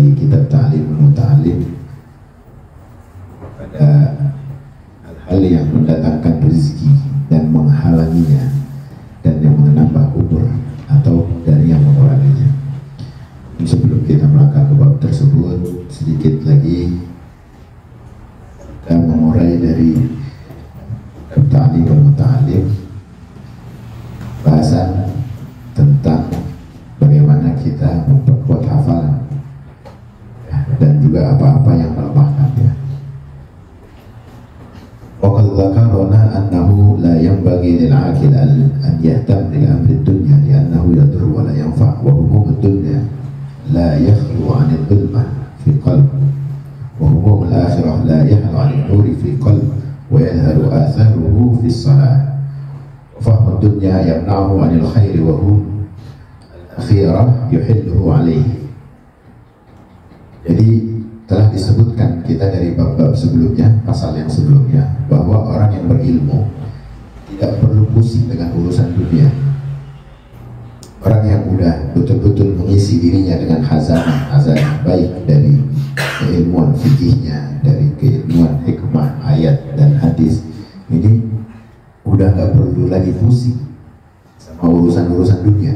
dari kitab Ta'limul Muta'allim pada hal-hal yang mendatangkan rezeki dan menghalanginya, dan yang menambah umur atau dari yang menguranginya. Sebelum kita melangkah ke bab tersebut, sedikit lagi kita mengurai dari Ta'limul Muta'allim, bahasan tentang bagaimana kita memperkuat hafalan dan juga apa-apa yang melemahkannya. Waqad dzakarna annahu la yanbaghi lil 'aqil an yahtam bil amri dunya li'annahu yadur wa la yanfa' wa humum ad-dunya la yakhlu 'an al-dhulmah fi qalb wa humum al-akhirah la yahlu 'an an-nur fi qalb wa yadhharu atharuhu fi as-salah. Fahmu dunya yamna'uhu 'anil khairi wa hum akhirah yuhilluhu alaihi. Jadi telah disebutkan kita dari bab-bab sebelumnya, pasal yang sebelumnya, bahwa orang yang berilmu tidak perlu pusing dengan urusan dunia. Orang yang udah betul-betul mengisi dirinya dengan khazanah baik dari keilmuan fikihnya, dari keilmuan hikmah ayat dan hadis, ini udah gak perlu lagi pusing sama urusan-urusan dunia.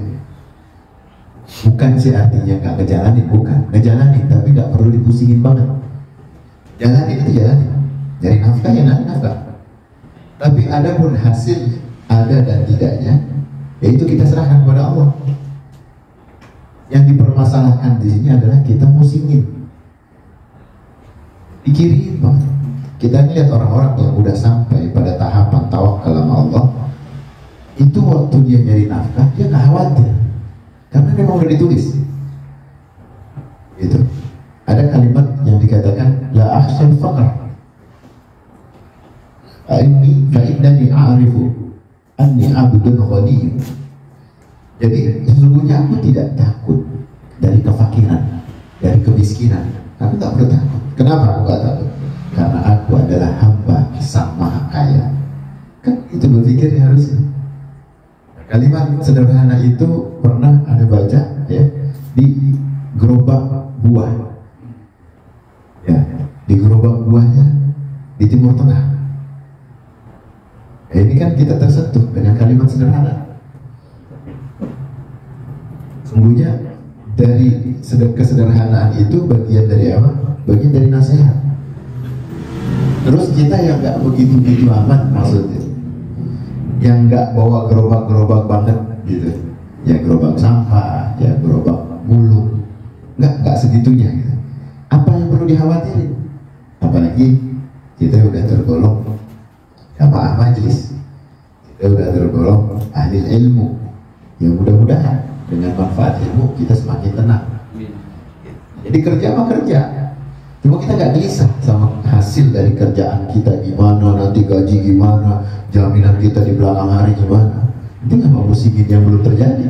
Bukan sih artinya gak ngejalanin, bukan, ngejalanin tapi gak perlu dipusingin banget. Jalanin itu jalanin, nyari nafkah ya nyari nafkah. Tapi ada pun hasil ada dan tidaknya, yaitu kita serahkan kepada Allah. Yang dipermasalahkan di sini adalah kita musingin, pikirin banget. Kita lihat orang-orang yang udah sampai pada tahapan tawakal sama Allah, itu waktu dia nyari nafkah dia gak khawatir, karena memang udah ditulis. Gitu. Ada kalimat yang dikatakan la ahsan faqr fa innani a'rifu anni abdun ghaniyun. Jadi sesungguhnya aku tidak takut dari kefakiran, dari kemiskinan. Aku tak perlu takut. Kenapa aku gak takut? Karena aku adalah hamba sang maha kaya. Kan itu berpikirnya harusnya. Kalimat sederhana itu pernah ada baca ya di gerobak buah, ya di gerobak buahnya di Timur Tengah. Ini kan kita tersentuh dengan kalimat sederhana. Sungguhnya dari kesederhanaan itu bagian dari apa? Bagian dari nasihat. Terus kita yang nggak begitu amat, maksudnya yang nggak bawa gerobak-gerobak banget gitu, ya gerobak sampah, ya gerobak mulung, nggak segitunya gitu. Apa yang perlu dikhawatirin? Apalagi kita udah tergolong jamaah majlis, kita udah tergolong ahli ilmu, yang mudah-mudahan dengan manfaat ilmu kita semakin tenang. Jadi kerja mah kerja, cuma kita nggak gelisah sama hasil dari kerjaan kita, gimana nanti gaji gimana, jaminan kita di belakang hari gimana. Itu nggak mau musibin yang belum terjadi.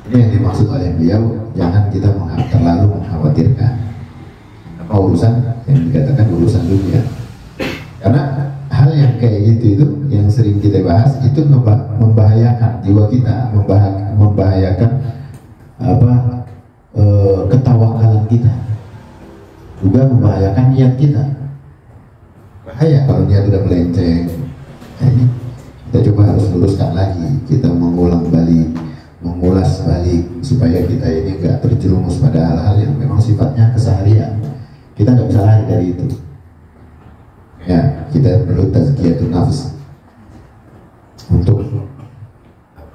Ini yang dimaksud oleh beliau, jangan kita terlalu mengkhawatirkan apa urusan yang dikatakan urusan dunia. Karena hal yang kayak gitu itu yang sering kita bahas itu membahayakan jiwa kita, membahayakan apa ketawakalan kita, juga membahayakan niat kita. Bahaya kalau niat udah melenceng. Nah, ini kita coba harus luruskan lagi, kita mengulas balik supaya kita ini nggak terjerumus pada hal-hal yang memang sifatnya keseharian. Kita nggak bisa lari dari itu. Ya, kita perlu tazkiyatun nafs untuk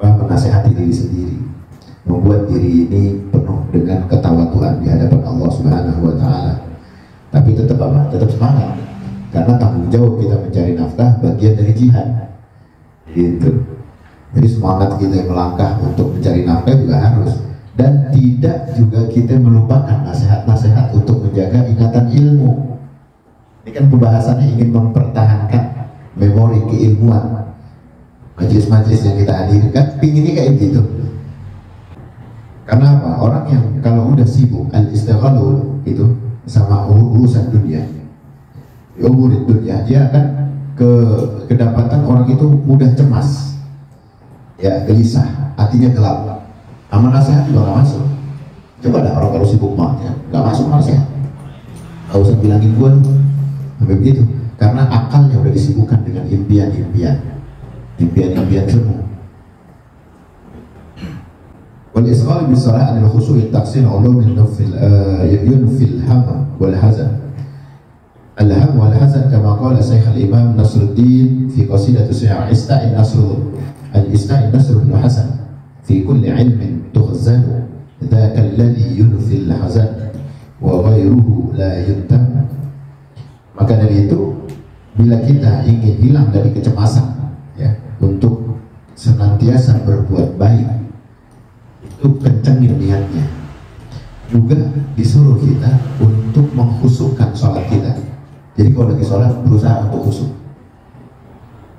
menasehati diri sendiri, membuat diri ini penuh dengan ketawaduan di hadapan Allah Subhanahu wa taala. Tapi tetap tetap semangat, karena tanggung jawab kita mencari nafkah bagian dari jihad. Gitu. Jadi semangat kita melangkah untuk mencari nafkah juga harus, dan tidak juga kita melupakan nasihat-nasihat untuk menjaga ingatan ilmu. Ini kan pembahasannya ingin mempertahankan memori keilmuan. Majelis-majelis yang kita hadiri kan pinginnya kayak gitu. Karena apa? Orang yang kalau udah sibuk al-istighalu itu sama urusan dunia, umurid dunia, dia akan kedapatan orang itu mudah cemas, ya gelisah, hatinya gelap. Amal nasihat juga gak masuk. Coba dah orang kalau sibuk banget ya, nggak masuk nasihat. Nggak usah bilangin gue sampai begitu, karena akalnya udah disibukkan dengan impian-impian semu. Wal isghal bis salah anil khushu' taqsin ulum yunfil ham wal hazan. Al-ham wal hazan kama qala Syekh al-Imam Nasruddin fi qasidah Syiar Ista'in Nasr bin Hasan fi kulli ilmin tukhzanu dzaka alladhi yunfil hazan wa ghairuhu la yuntam. Maka dari itu, bila kita ingin hilang dari kecemasan ya, untuk senantiasa berbuat baik, itu kencengin niatnya. Juga disuruh kita untuk mengkhusukkan sholat kita. Jadi kalau lagi sholat berusaha untuk khusuk.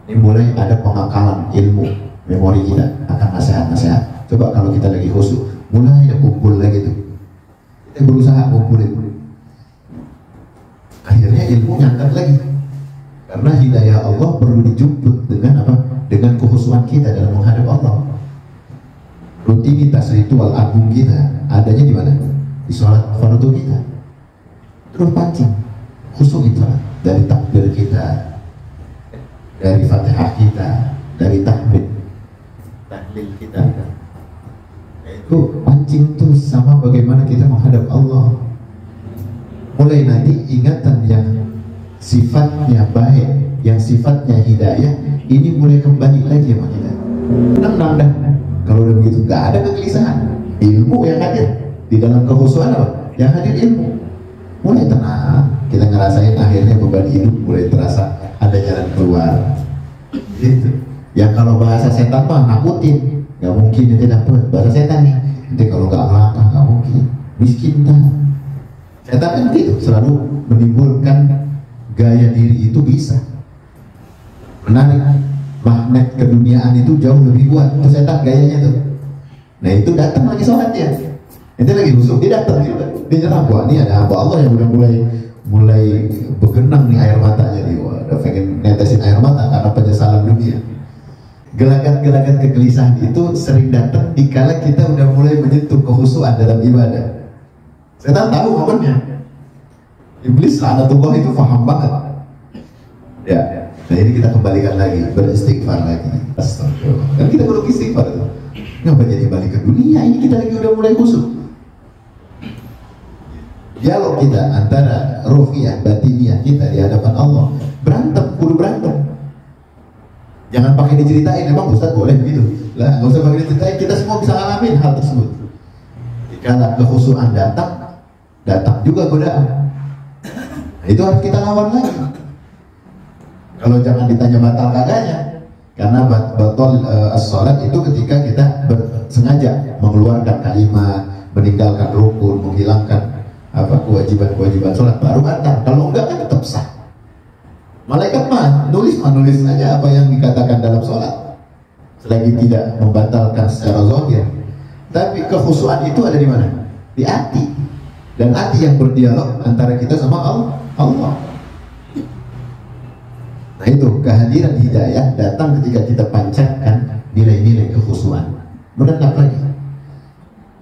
Ini mulai ada pengakalan ilmu memori kita akan nasihat-nasihat. Coba kalau kita lagi khusuk, mulai ada kumpul lagi tuh. Kita berusaha kumpulin. Akhirnya ilmu nyangkat lagi. Karena hidayah Allah perlu dijemput dengan apa? Dengan kekhusuan kita dalam menghadap Allah. Rutinitas ritual agung kita adanya di mana? Di sholat fardu kita. Terus pancing khusuk itu dari takbir kita, dari fatihah kita, dari tahmid, tahlil kita. Itu pancing tuh sama bagaimana kita menghadap Allah. Mulai nanti ingatan yang sifatnya baik, yang sifatnya hidayah, ini mulai kembali lagi sama kita. Tenang dah. Kalau udah begitu, gak ada kegelisahan. Ilmu yang hadir di dalam kekhusuan apa? Yang hadir ilmu. Mulai tenang. Kita ngerasain akhirnya beban hidup mulai terasa ada jalan keluar. Gitu. Yang kalau bahasa setan mah nakutin, gak mungkin nanti dapet bahasa setan nih. Nanti kalau gak melangkah gak mungkin. Miskin dah. Setan kan gitu, selalu menimbulkan gaya diri itu bisa menarik magnet keduniaan itu jauh lebih kuat. Itu setan gayanya tuh. Nah itu datang lagi sholatnya. Itu lagi busuk, dia datang juga. Dia nyerang, wah ini ada hamba Allah yang udah mulai bergenang nih air matanya nih. Wah, udah pengen netesin air mata karena penyesalan dunia. Gelagat-gelagat kegelisahan itu sering datang dikala kita udah mulai menyentuh kekhusyuan dalam ibadah. Setan tahu momennya. Iblis laknatullah itu paham banget. Ya, nah ini kita kembalikan lagi, beristighfar lagi. Astagfirullah. Dan kita perlu istighfar itu. Kenapa jadi balik ke dunia? Ini kita lagi udah mulai khusyuk. Dialog kita antara ruhiyah, batiniah kita di hadapan Allah berantem, kudu berantem. Jangan pakai diceritain, emang Ustaz boleh begitu? Lah, nggak usah pakai diceritain, kita semua bisa ngalamin hal tersebut. Jika kekhusyuan datang juga godaan. Nah, itu harus kita lawan lagi. Kalau jangan ditanya batal kagaknya, karena batal as-salat itu ketika kita sengaja mengeluarkan kalimat, meninggalkan rukun, menghilangkan kewajiban-kewajiban sholat, baru batal. Kalau enggak kan tetap sah. Malaikat mah nulis saja apa yang dikatakan dalam sholat, selagi tidak membatalkan secara zahir. Tapi kekhusyuan itu ada di mana? Di hati. Dan hati yang berdialog antara kita sama Allah. Nah itu kehadiran hidayah datang ketika kita pancarkan nilai-nilai kekhusyuan. Menetap lagi.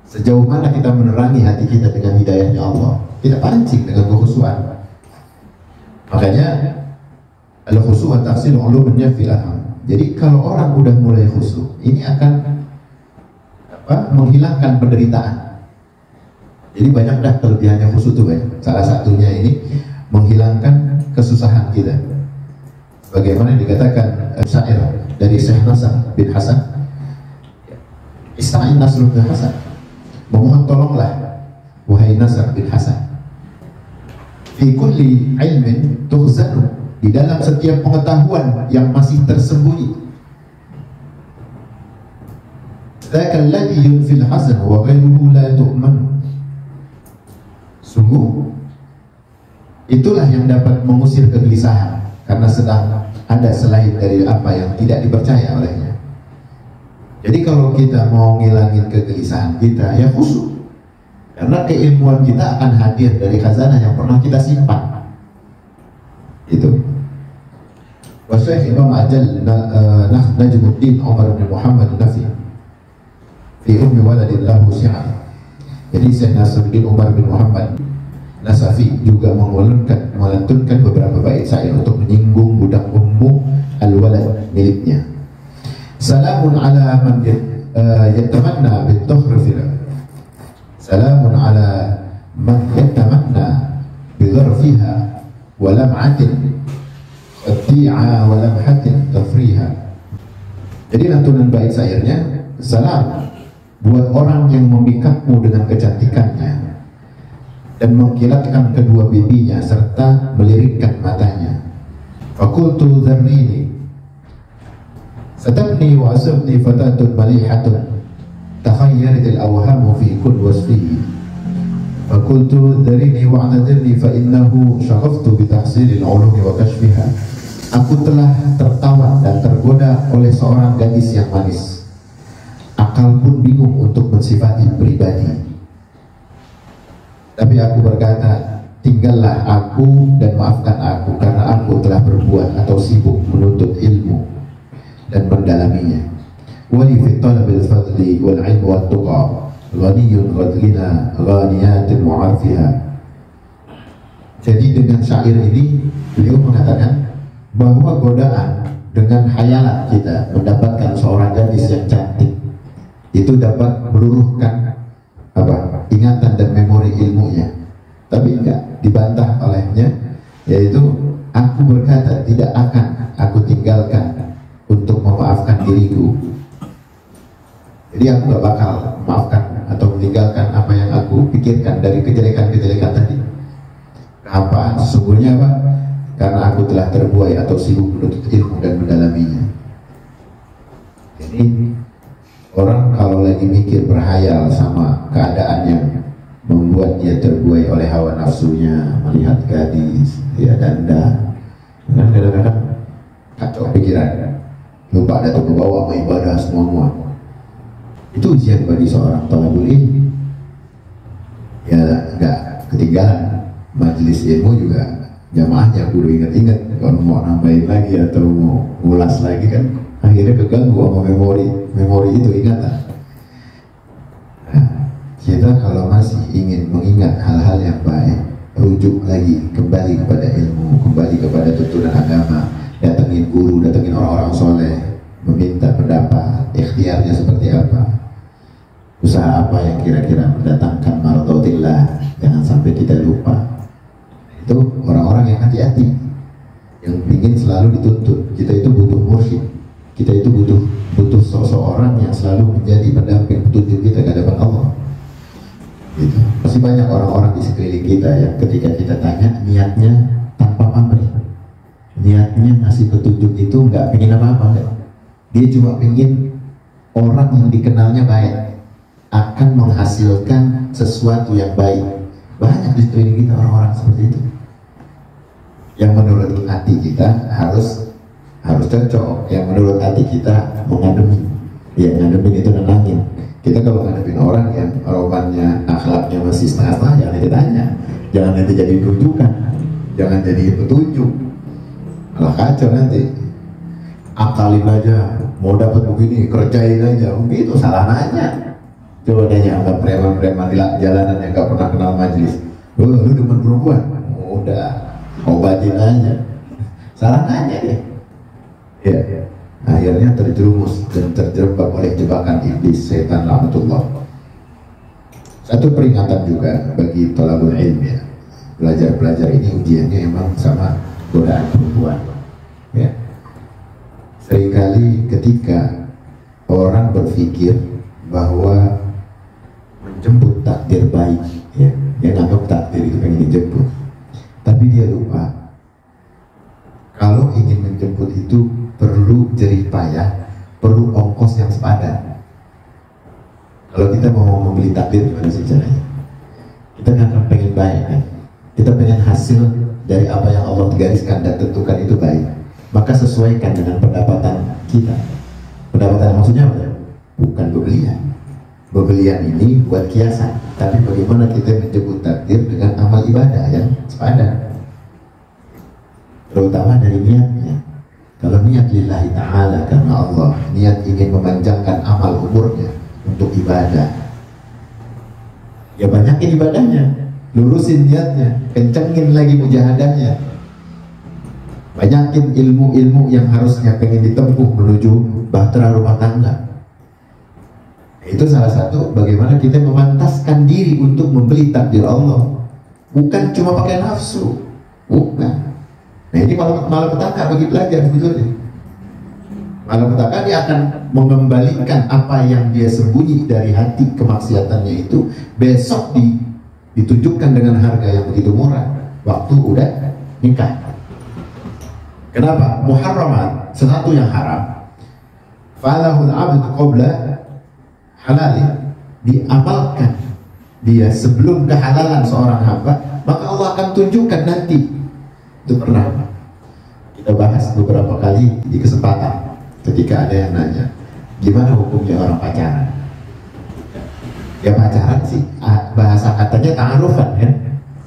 Sejauh mana kita menerangi hati kita dengan hidayahnya Allah, kita pancing dengan kekhusyuan. Makanya al-khusyu'an tahsil ulumunnya fil aham. Jadi kalau orang udah mulai khusyuk, ini akan menghilangkan penderitaan. Jadi banyak dah kelebihannya khusyuk tuh banyak. Salah satunya ini menghilangkan kesusahan kita. Bagaimana dikatakan syair dari Syekh Nasr bin Hasan, Ista'in Nasr bin Hasan, memohon tolonglah wahai Nasr bin Hasan, fi kulli ilmin tukhzanu, di dalam setiap pengetahuan yang masih tersembunyi. Dzakal ladzi yunfil hazan wa ghairuhu la tu'man. Sungguh itulah yang dapat mengusir kegelisahan, karena sedang ada selain dari apa yang tidak dipercaya olehnya. Jadi kalau kita mau ngilangin kegelisahan kita, ya khusyuk. Karena keilmuan kita akan hadir dari khazanah yang pernah kita simpan. Itu. Wasyekh Imam Ajal Najmuddin Umar bin Muhammad Nafi fi ummi waladillahu syi'an Jadi Syekh Nasruddin Umar bin Muhammad Nasafi juga melantunkan beberapa bait syair untuk menyinggung budak Ummu Al-Walad miliknya. Salamun ala man yatamanna bit-tuhrfil. Salamun ala man yatamanna bi-dharfiha wa lam'atin qatti'a wa lamhatin tafriha. Jadi lantunan bait syairnya, salam buat orang yang memikatmu dengan kecantikannya dan mengkilatkan kedua bibinya serta melirikkan matanya. Fakultu dharrini satabni wa asabni fatatun malihatun takhayyaratil awhamu fi kun wasfihi. Fakultu dharrini wa anadirni fa innahu syaghaftu bi tahsilil ulumi wa kashfiha. Aku telah tertawan dan tergoda oleh seorang gadis yang manis. Akal pun bingung untuk mensifati pribadi. Tapi aku berkata, tinggallah aku dan maafkan aku karena aku telah berbuat atau sibuk menuntut ilmu dan mendalaminya. Wali fi talabil fadli wal ilmi wat tuqa ghaniyun ghadlina ghaniyatin mu'afiha. Jadi dengan syair ini beliau mengatakan bahwa godaan dengan khayalan kita mendapatkan seorang gadis yang cantik itu dapat meluruhkan ingatan dan memori ilmunya, tapi enggak dibantah olehnya, yaitu aku berkata tidak akan aku tinggalkan untuk memaafkan diriku. Jadi aku gak bakal memaafkan atau meninggalkan apa yang aku pikirkan dari kejelekan-kejelekan tadi. Apa? Sesungguhnya apa? Karena aku telah terbuai atau sibuk menuntut ilmu dan mendalaminya. Jadi orang kalau lagi mikir berhayal sama keadaan yang membuat dia terbuai oleh hawa nafsunya, melihat gadis, dia dandan, kan kadang-kadang kacau pikiran, lupa datang ke bawah sama ibadah semua. Itu ujian bagi seorang thalibul ilmi. Ya enggak ketinggalan majelis ilmu juga jamaahnya kudu ingat-ingat kalau mau nambahin lagi atau mau ngulas lagi kan akhirnya keganggu sama memori itu ingatan. Nah, kita kalau masih ingin mengingat hal-hal yang baik, rujuk lagi kembali kepada ilmu, kembali kepada tuntunan agama, datengin guru, datengin orang-orang soleh, meminta pendapat, ikhtiarnya seperti apa, usaha apa yang kira-kira mendatangkan mardhatillah, jangan sampai kita lupa. Itu orang-orang yang hati-hati, yang ingin selalu dituntut. Kita itu butuh mursyid, kita itu butuh seseorang yang selalu menjadi pendamping petunjuk kita ke hadapan Allah. Gitu. Masih banyak orang-orang di sekeliling kita yang ketika kita tanya niatnya tanpa pamrih, niatnya ngasih petunjuk itu nggak pengen apa-apa, dia cuma pengen orang yang dikenalnya baik, akan menghasilkan sesuatu yang baik. Banyak di sekeliling kita orang-orang seperti itu, yang menurut hati kita harus cocok, yang menurut hati kita mengademi. Ya ngademin itu nenangin. Kita kalau ngadepin orang yang romannya, akhlaknya masih setengah-setengah, jangan ditanya, jangan nanti jadi rujukan, jangan jadi petunjuk, malah kacau nanti. Akalin aja, mau dapat begini, kerjain aja, begitu salah nanya. Coba tanya sama preman-preman di jalanan yang gak pernah kenal majelis, lu demen perempuan? Udah, obatin aja. Salah nanya deh. Ya, akhirnya terjerumus dan terjebak oleh jebakan iblis, setan laknatullah. Satu peringatan juga bagi thalabul ilmi, ya. Belajar ini ujiannya emang sama godaan perempuan. Ya. Seringkali ketika orang berpikir bahwa menjemput takdir baik, ya, dia nganggap takdir itu pengen dijemput, tapi dia lupa kalau ingin menjemput itu perlu jerih payah, perlu ongkos yang sepadan. Kalau kita mau membeli takdir gimana sih caranya? Kita kan pengen baik kan, kita pengen hasil dari apa yang Allah gariskan dan tentukan itu baik, maka sesuaikan dengan pendapatan kita. Pendapatan maksudnya apa? Bukan pembelian. Pembelian ini buat kiasan, tapi bagaimana kita menjemput takdir dengan amal ibadah yang sepadan, terutama dari niatnya. Kalau niat lillahi ta'ala karena Allah, niat ingin memanjangkan amal umurnya untuk ibadah, Ya banyakin ibadahnya, lurusin niatnya, kencengin lagi mujahadahnya, banyakin ilmu-ilmu yang harusnya pengen ditempuh menuju bahtera rumah tangga. Itu salah satu bagaimana kita memantaskan diri untuk membeli takdir Allah, bukan cuma pakai nafsu, bukan. Nah ini malapetaka bagi pelajar sebetulnya. Malapetaka dia akan mengembalikan apa yang dia sembunyi dari hati kemaksiatannya itu besok ditunjukkan dengan harga yang begitu murah waktu udah nikah. Kenapa? Muharramat, sesuatu yang haram, falahul abd qabla halali, diamalkan dia sebelum kehalalan seorang hamba, maka Allah akan tunjukkan nanti. Itu pernah kita bahas beberapa kali di kesempatan ketika ada yang nanya gimana hukumnya orang pacaran. Ya pacaran sih bahasa katanya ta'arufan ya,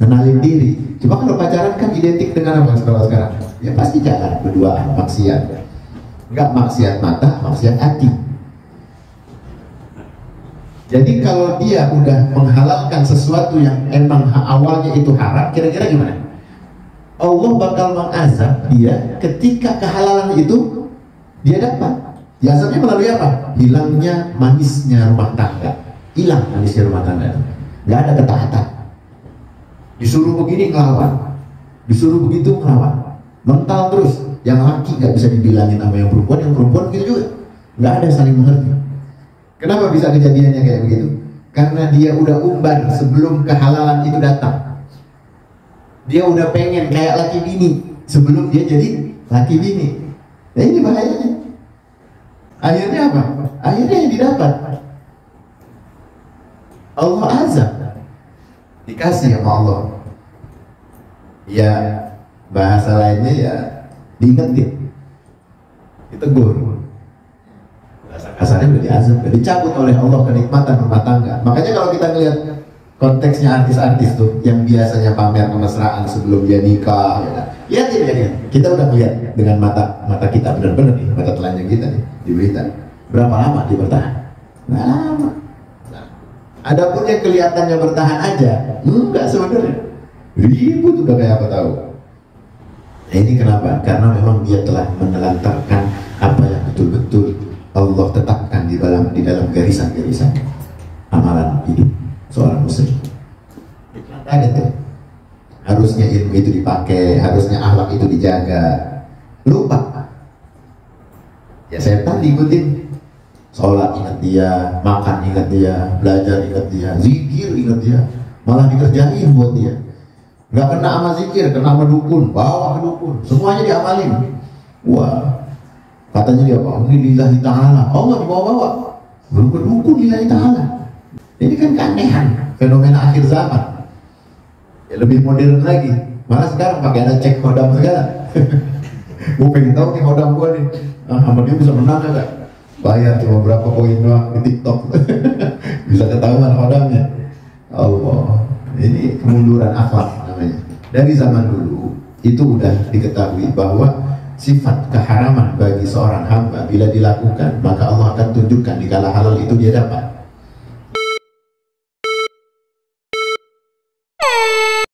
kenalin diri. Cuma kalau pacaran kan identik dengan apa sekarang? Ya pasti jalan berduaan, maksiat. Enggak maksiat mata, maksiat hati. Jadi kalau dia udah menghalalkan sesuatu yang emang awalnya itu haram, kira-kira gimana? Allah bakal mengazab dia ketika kehalalan itu dia dapat. Diazabnya melalui apa? Hilangnya manisnya rumah tangga. Hilang manisnya rumah tangga. Nggak ada ketaatan. Disuruh begini ngelawan, disuruh begitu ngelawan, mental terus. Yang laki nggak bisa dibilangin sama yang perempuan gitu juga. Nggak ada saling mengerti. Kenapa bisa kejadiannya kayak begitu? Karena dia udah umbar sebelum kehalalan itu datang. Dia udah pengen kayak laki bini sebelum dia jadi laki bini. Nah ini bahayanya. Akhirnya apa? Akhirnya yang didapat Allah azab, dikasih sama Allah. Ya bahasa lainnya ya diingetin, ditegur. Kasarnya udah diazab, udah dicabut oleh Allah kenikmatan rumah tangga. Makanya kalau kita ngelihat konteksnya artis-artis tuh yang biasanya pamer kemesraan sebelum dia nikah, ya kan? Lihat. Kita udah melihat dengan mata kita benar-benar nih, mata telanjang kita nih di berita. Berapa lama dia bertahan? Nggak lama. Adapun yang kelihatannya bertahan aja, enggak sebenarnya. Ribut udah kayak apa tahu. Nah ini kenapa? Karena memang dia telah menelantarkan apa yang betul-betul Allah tetapkan di dalam garisan-garisan amalan hidup seorang muslim. Ada tuh. Harusnya ilmu itu dipakai, harusnya akhlak itu dijaga. Lupa. Ya setan diikutin. Sholat ingat dia, makan ingat dia, belajar ingat dia, zikir ingat dia, malah dikerjain buat dia. Nggak kena sama zikir, kena sama dukun, bawa ke dukun, semuanya diamalin. Wah, katanya dia apa? Ini lillahi ta'ala. Oh nggak dibawa-bawa, belum ke dukun lillahi ta'ala. Ini kan keanehan, fenomena akhir zaman. Ya lebih modern lagi, malah sekarang pakai ada cek hodam segala. Gue pengen tahu nih hodam gue nih, sama dia bisa menang gak? Bayar cuma berapa koin doang di TikTok. Bisa ketahuan hodamnya. Allah, ini kemunduran akhlak namanya. Dari zaman dulu itu udah diketahui bahwa sifat keharaman bagi seorang hamba bila dilakukan maka Allah akan tunjukkan di kala halal itu dia dapat.